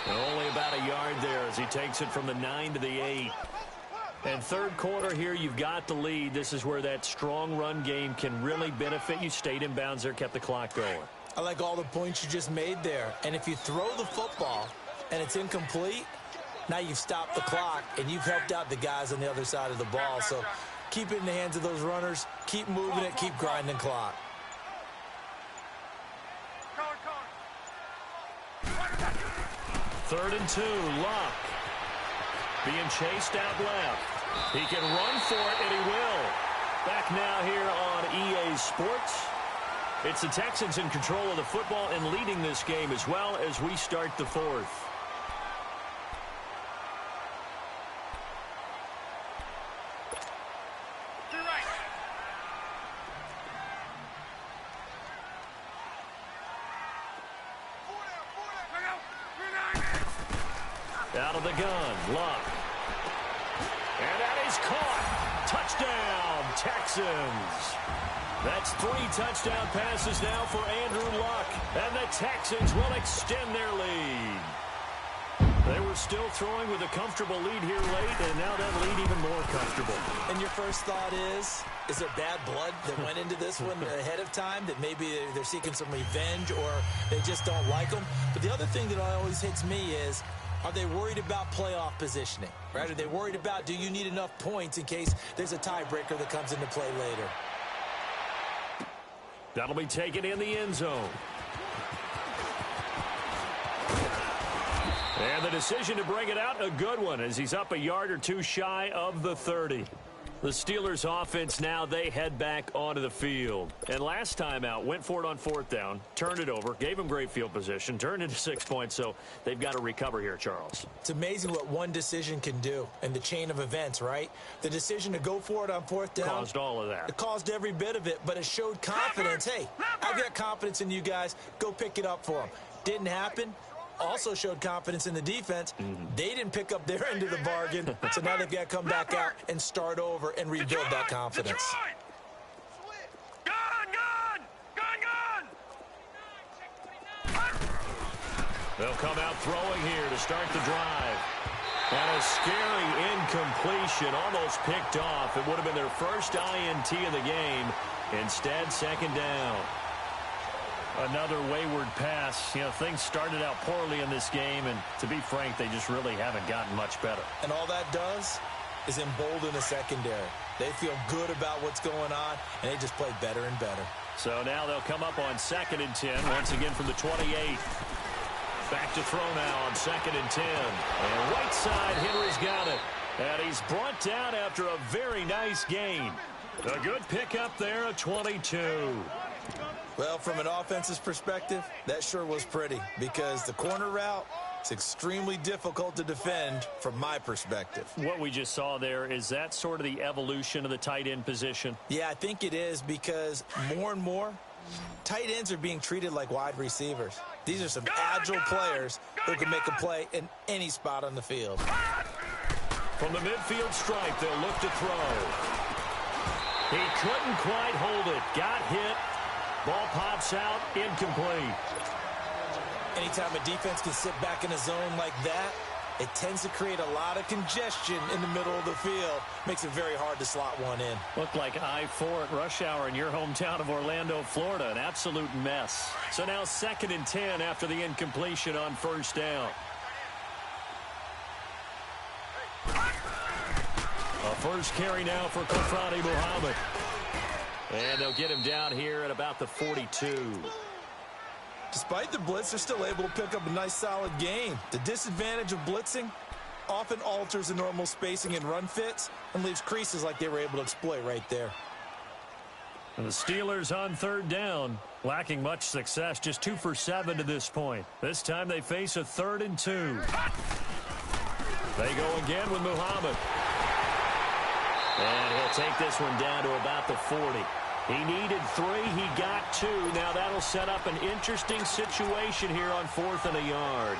And only about a yard there as he takes it from the 9 to the 8. And third quarter here, you've got the lead. This is where that strong run game can really benefit you. Stayed in bounds there, kept the clock going.
I like all the points you just made there. And if you throw the football and it's incomplete, now you've stopped the clock and you've helped out the guys on the other side of the ball. So keep it in the hands of those runners. Keep moving it. Keep grinding clock.
Third and 2, Luck. Being chased out left. He can run for it, and he will. Back now here on EA Sports. It's the Texans in control of the football and leading this game as well as we start the fourth. Out of the gun, Luck. And that is caught. Touchdown, Texans. That's 3 touchdown passes now for Andrew Luck. And the Texans will extend their lead. They were still throwing with a comfortable lead here late, and now that lead even more comfortable.
And your first thought is there bad blood that went into this one ahead of time, that maybe they're seeking some revenge or they just don't like them? But the other thing that always hits me is, Are they worried about playoff positioning, right? Are they worried about, do you need enough points in case there's a tiebreaker that comes into play later?
That'll be taken in the end zone. And the decision to bring it out, a good one, as he's up a yard or two shy of the 30. The Steelers offense now, they head back onto the field. And last time out, went for it on 4th down, turned it over, gave them great field position, turned into 6 points, so they've got to recover here, Charles.
It's amazing what one decision can do in the chain of events, right? The decision to go for it on 4th down.
Caused all of that.
It caused every bit of it, but it showed confidence. Hey, I've got confidence in you guys. Go pick it up for them. Didn't happen. Also showed confidence in the defense. They didn't pick up their end of the bargain, so now they've got to come back out and start over and rebuild that confidence.
They'll come out throwing here to start the drive. And a scary incompletion, almost picked off. It would have been their first INT of the game. Instead, 2nd down. Another wayward pass. You know, things started out poorly in this game, and to be frank, they just really haven't gotten much better.
And all that does is embolden the secondary. They feel good about what's going on, and they just play better and better.
So now they'll come up on 2nd and 10, once again from the 28. Back to throw now on 2nd and 10. And right side, Henry's got it. And he's brought down after a very nice gain. A good pickup there, a 22.
Well, from an offensive perspective, that sure was pretty because the corner route is extremely difficult to defend from my perspective.
What we just saw there, is that sort of the evolution of the tight end position?
Yeah, I think it is because more and more, tight ends are being treated like wide receivers. These are some agile players who can make a play in any spot on the field.
From the midfield stripe, they'll look to throw. He couldn't quite hold it. Got hit. Ball pops out, incomplete.
Anytime a defense can sit back in a zone like that, it tends to create a lot of congestion in the middle of the field. Makes it very hard to slot one in.
Looked like I-4 at rush hour in your hometown of Orlando, Florida. An absolute mess. So now 2nd and 10 after the incompletion on 1st down. A first carry now for Kofrani Muhammad. And they'll get him down here at about the 42.
Despite the blitz, they're still able to pick up a nice, solid gain. The disadvantage of blitzing often alters the normal spacing and run fits and leaves creases like they were able to exploit right there.
And the Steelers on 3rd down, lacking much success, just 2 for 7 to this point. This time they face a 3rd and 2. They go again with Muhammad. And he'll take this one down to about the 40. He needed 3. He got 2. Now that'll set up an interesting situation here on 4th and a yard.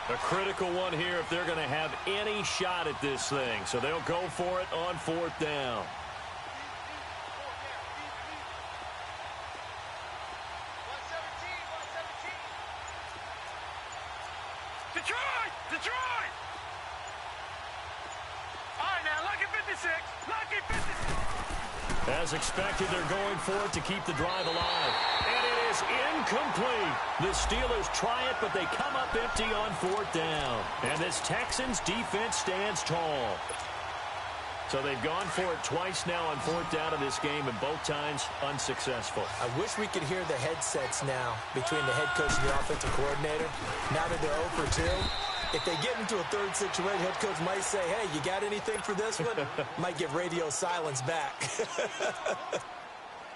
A critical one here if they're going to have any shot at this thing. So they'll go for it on 4th down.
Detroit! All right, now, lucky 56. Lucky 56.
As expected, they're going for it to keep the drive alive. And it is incomplete. The Steelers try it, but they come up empty on 4th down. And this Texans defense stands tall. So they've gone for it twice now on 4th down in this game, and both times unsuccessful.
I wish we could hear the headsets now between the head coach and the offensive coordinator. Now that they're 0 for 2, if they get into a 3rd situation, head coach might say, hey, you got anything for this one? Might get radio silence back.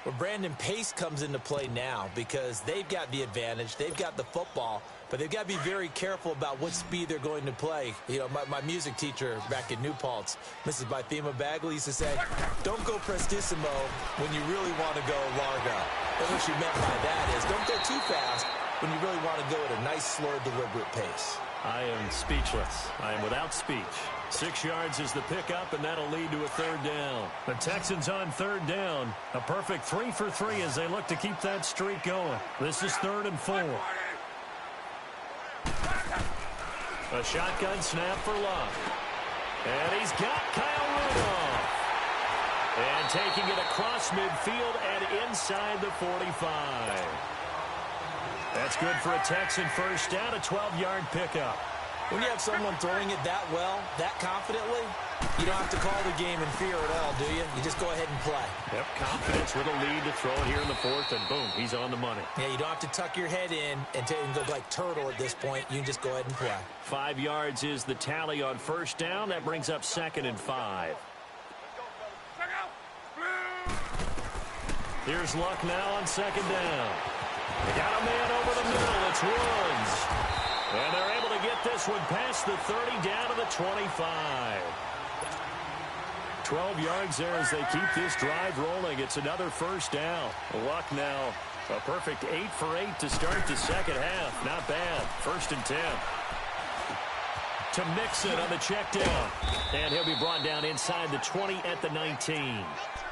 Well, Brandon, pace comes into play now because they've got the advantage. They've got the football, but they've got to be very careful about what speed they're going to play. You know, my music teacher back in New Paltz, Mrs. Bythema Bagley, used to say, don't go prestissimo when you really want to go largo. And what she meant by that is don't go too fast when you really want to go at a nice, slow, deliberate pace.
I am speechless. I am without speech. 6 yards is the pickup, and that'll lead to a 3rd down. The Texans on 3rd down. A perfect 3 for 3 as they look to keep that streak going. This is 3rd and 4. A shotgun snap for Luck. And he's got Kyle Rudolph. And taking it across midfield and inside the 45. That's good for a Texan first down, a 12-yard pickup.
When you have someone throwing it that well, that confidently, you don't have to call the game in fear at all, do you? You just go ahead and play.
Yep, confidence with a lead to throw it here in the fourth, and boom, he's on the money.
Yeah, you don't have to tuck your head in and go like turtle at this point. You can just go ahead and play.
5 yards is the tally on first down. That brings up 2nd and 5. Here's Luck now on 2nd down. They got a man over the middle. It's Woods. And they're able to get this one past the 30 down to the 25. 12 yards there as they keep this drive rolling. It's another first down. Luck now a perfect 8 for 8 to start the second half. Not bad. 1st and 10. To Mixon on the check down. And he'll be brought down inside the 20 at the 19.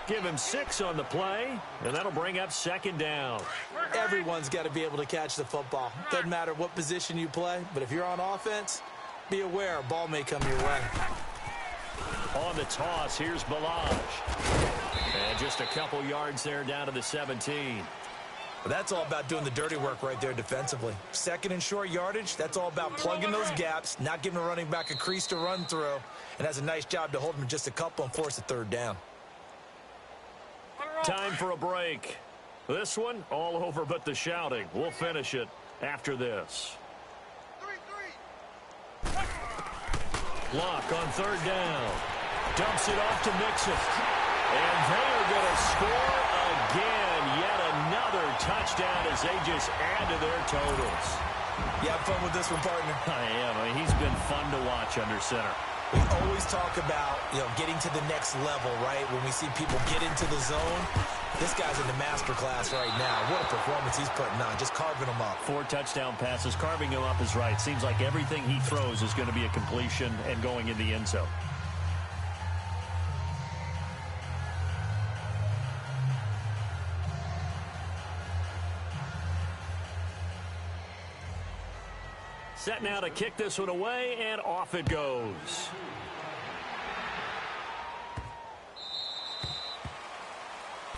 Give him 6 on the play, and that'll bring up 2nd down.
Everyone's got to be able to catch the football. Doesn't matter what position you play, but if you're on offense, be aware a ball may come your way.
On the toss, here's Balaj. And just a couple yards there down to the 17.
Well, that's all about doing the dirty work right there defensively. 2nd and short yardage, that's all about plugging those gaps, not giving a running back a crease to run through, and has a nice job to hold him just a couple and force a 3rd down.
Time for a break. This one, all over but the shouting. We'll finish it after this. Luck on 3rd down. Dumps it off to Mixon. And they are going to score again. Yet another touchdown as they just add to their totals.
You have fun with this one, partner?
I am. I mean, he's been fun to watch under center.
We always talk about, getting to the next level, right? When we see people get into the zone, this guy's in the master class right now. What a performance he's putting on, just carving them up.
4 touchdown passes. Carving him up is right. Seems like everything he throws is going to be a completion and going in the end zone. Set now to kick this one away, and off it goes.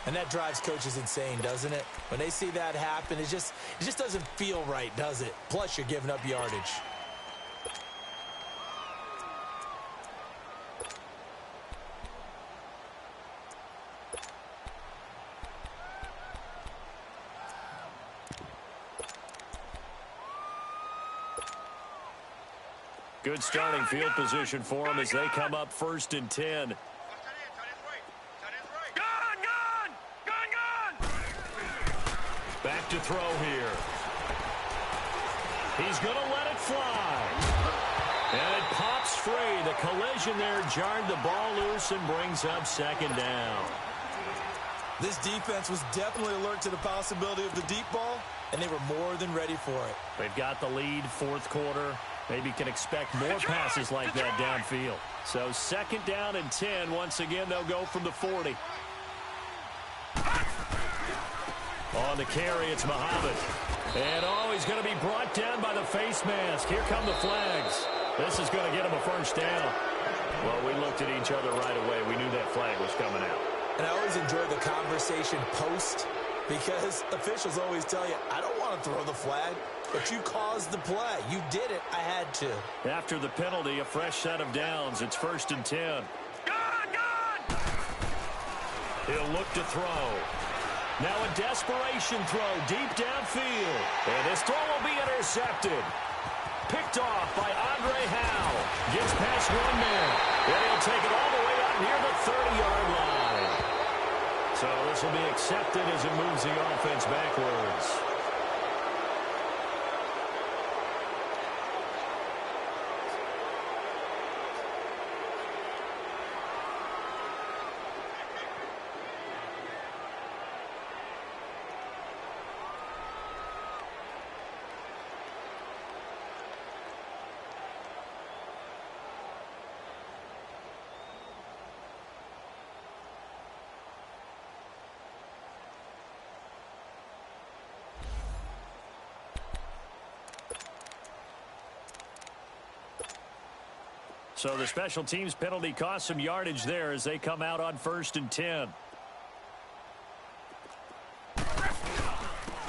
And that drives coaches insane, doesn't it? When they see that happen, it just doesn't feel right, does it? Plus, you're giving up yardage.
Good starting field position for them as they come up 1st and 10. Back to throw here. He's going to let it fly. And it pops free. The collision there jarred the ball loose and brings up 2nd down.
This defense was definitely alert to the possibility of the deep ball, and they were more than ready for it.
They've got the lead, 4th quarter. Maybe can expect more passes like that downfield. So 2nd down and 10. Once again, they'll go from the 40. On the carry, it's Muhammad. And, he's going to be brought down by the face mask. Here come the flags. This is going to get him a 1st down. Well, we looked at each other right away. We knew that flag was coming out.
And I always enjoy the conversation post because officials always tell you, I don't want to throw the flag, but you caused the play. You did it. I had to.
After the penalty, a fresh set of downs. It's 1st and 10. He'll look to throw. Now a desperation throw deep downfield. And this throw will be intercepted. Picked off by Andre Howe. Gets past one man. And he'll take it all the way out near the 30-yard line. So this will be accepted as it moves the offense backwards. So the special teams penalty cost some yardage there as they come out on 1st and 10.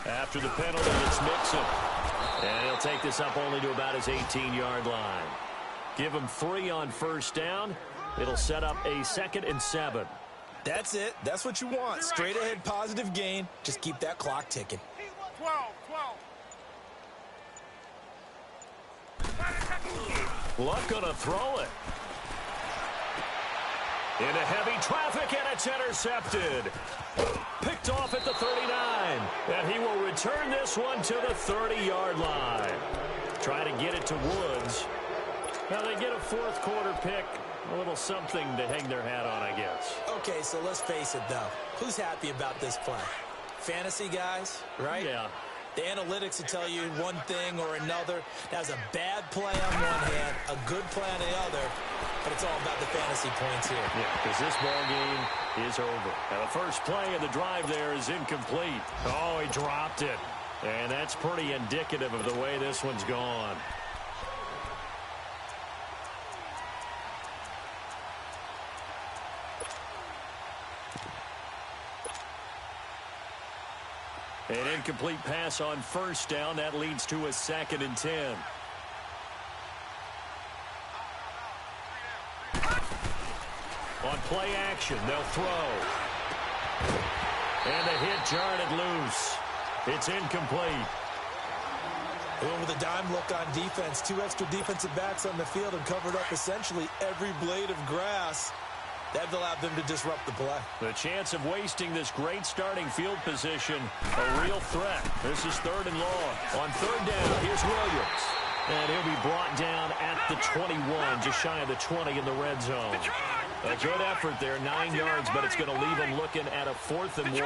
After the penalty, it's Mixon. And he'll take this up only to about his 18-yard line. Give him 3 on first down. It'll set up a 2nd and 7.
That's it. That's what you want. Straight ahead positive gain. Just keep that clock ticking.
12.
Luck gonna throw it. Into heavy traffic, and it's intercepted. Picked off at the 39. And he will return this one to the 30-yard line. Try to get it to Woods. Now they get a 4th quarter pick. A little something to hang their hat on, I guess.
Okay, so let's face it, though. Who's happy about this play? Fantasy guys, right?
Yeah.
The analytics will tell you one thing or another. That was a bad play on one hand, a good play on the other, but it's all about the fantasy points here.
Yeah, because this ball game is over. Now the first play of the drive there is incomplete. Oh, he dropped it. And that's pretty indicative of the way this one's gone. An incomplete pass on first down. That leads to a 2nd and 10. On play action, they'll throw. And the hit jarred it loose. It's incomplete.
They went with a dime look on defense. 2 extra defensive backs on the field and covered up essentially every blade of grass. That allowed them to disrupt the play.
The chance of wasting this great starting field position, a real threat. This is 3rd and long. On 3rd down, here's Williams. And he'll be brought down at the 21, just shy of the 20 in the red zone. A good effort there, 9 yards, but it's going to leave him looking at a 4th and 1.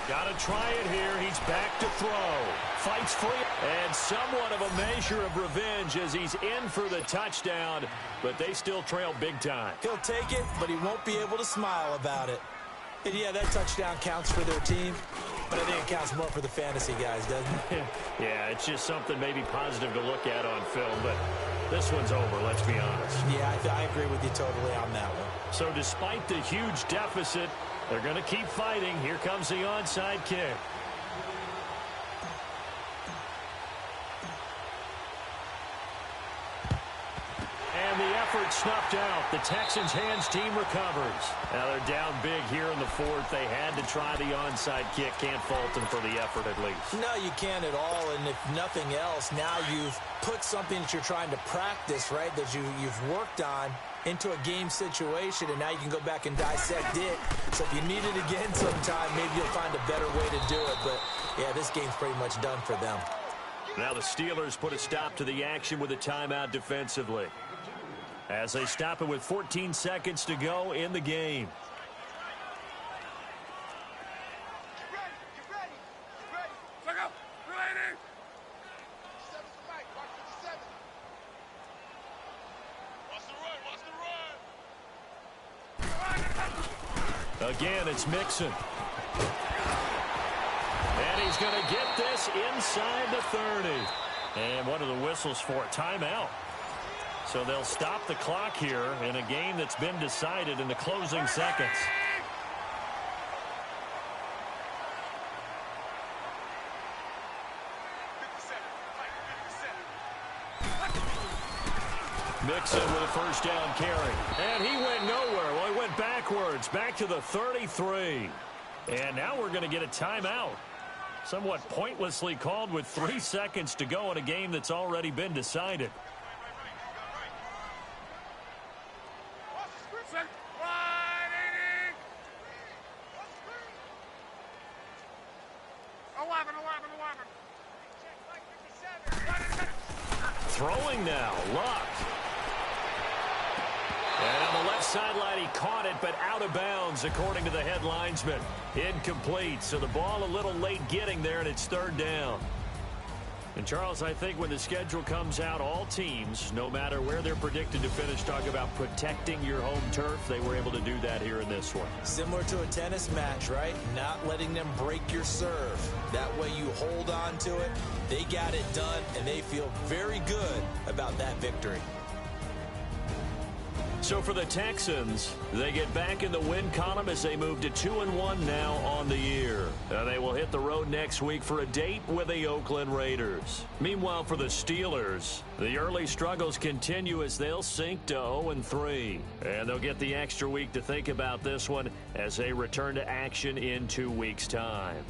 Got to try it here. He's back to throw. Fights free. And somewhat of a measure of revenge as he's in for the touchdown, but they still trail big time.
He'll take it, but he won't be able to smile about it. And yeah, that touchdown counts for their team, but I think it counts more for the fantasy guys, doesn't it?
Yeah, it's just something maybe positive to look at on film, but this one's over, let's be honest.
Yeah, I agree with you totally on that one.
So despite the huge deficit, they're going to keep fighting. Here comes the onside kick. And the effort snuffed out. The Texans' hands team recovers. Now they're down big here in the 4th. They had to try the onside kick. Can't fault them for the effort at least.
No, you can't at all. And if nothing else, now you've put something that you're trying to practice, right, that you've worked on into a game situation, and now you can go back and dissect it. So if you need it again sometime, maybe you'll find a better way to do it. But, yeah, this game's pretty much done for them.
Now the Steelers put a stop to the action with a timeout defensively, as they stop it with 14 seconds to go in the game. Again, it's Mixon. And he's going to get this inside the 30. And what are the whistles for? Timeout. So they'll stop the clock here in a game that's been decided in the closing seconds. Mixon with a first down carry. And he went nowhere. Well, he went backwards, back to the 33. And now we're going to get a timeout. Somewhat pointlessly called with 3 seconds to go in a game that's already been decided. Throwing now, Luck. And on the left sideline, he caught it, but out of bounds, according to the head linesman. Incomplete, so the ball a little late getting there, and it's 3rd down. And, Charles, I think when the schedule comes out, all teams, no matter where they're predicted to finish, talk about protecting your home turf. They were able to do that here in this one.
Similar to a tennis match, right? Not letting them break your serve. That way you hold on to it. They got it done, and they feel very good about that victory.
So for the Texans, they get back in the win column as they move to 2-1 now on the year. They will hit the road next week for a date with the Oakland Raiders. Meanwhile, for the Steelers, the early struggles continue as they'll sink to 0-3. And they'll get the extra week to think about this one as they return to action in 2 weeks' time.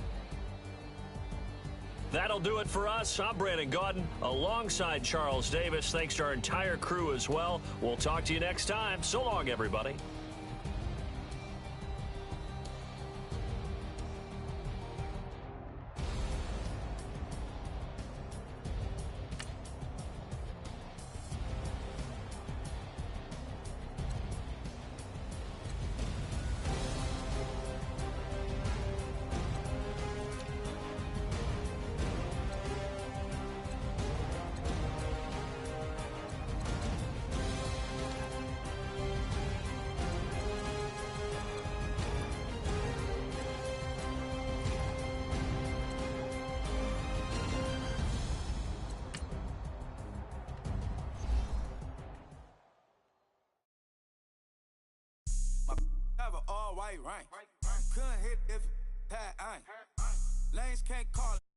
That'll do it for us. I'm Brandon Gaudin alongside Charles Davis. Thanks to our entire crew as well. We'll talk to you next time. So long, everybody.
Have an all-white rank. Couldn't hit if it had ain't. Lanes can't call it.